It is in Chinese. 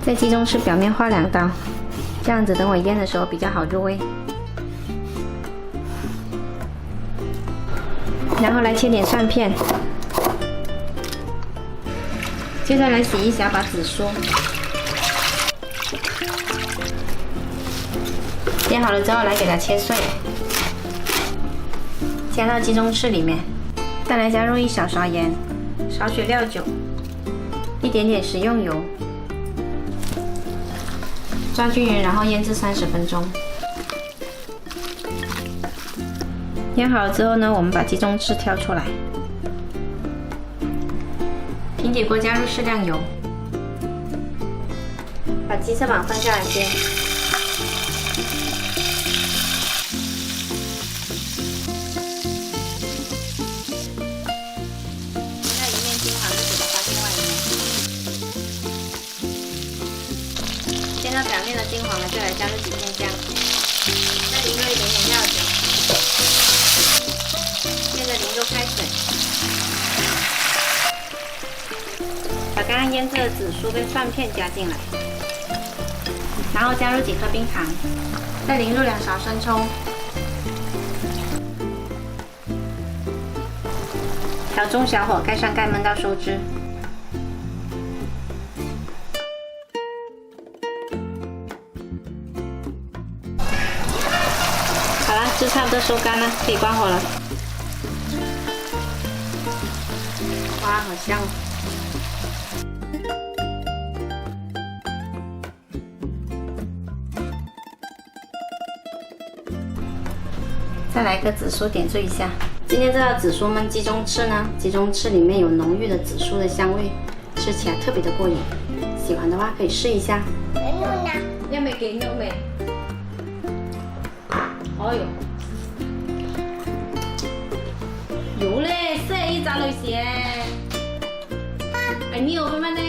在鸡中翅表面划2刀，这样子等我腌的时候比较好入味。然后来切点蒜片，接下来洗一小把紫苏，腌好了之后来给它切碎，加到鸡中翅里面，再来加入1小勺盐，少许料酒，一点点食用油，抓均匀，然后腌制30分钟。腌好了之后呢，我们把鸡中翅挑出来，平底锅加入适量油，把鸡翅膀放下来煎。那一面金黄就给它发进外面，煎到表面的金黄了，就来加入几片姜，再淋入一点点料酒。接着淋入开水，把刚刚腌制的紫苏跟蒜片加进来，然后加入几颗冰糖，再淋入2勺生抽，调中小火，盖上盖焖到收汁。好了，汁差不多收干了，可以关火了。哇，好香！再来个紫苏点缀一下。今天这道紫苏焖鸡中翅呢，鸡中翅里面有浓郁的紫苏的香味，吃起来特别的过瘾。喜欢的话可以试一下。一味幾肉味？哎呦！有咧，識呢扎女士咧。哎，你有慢慢的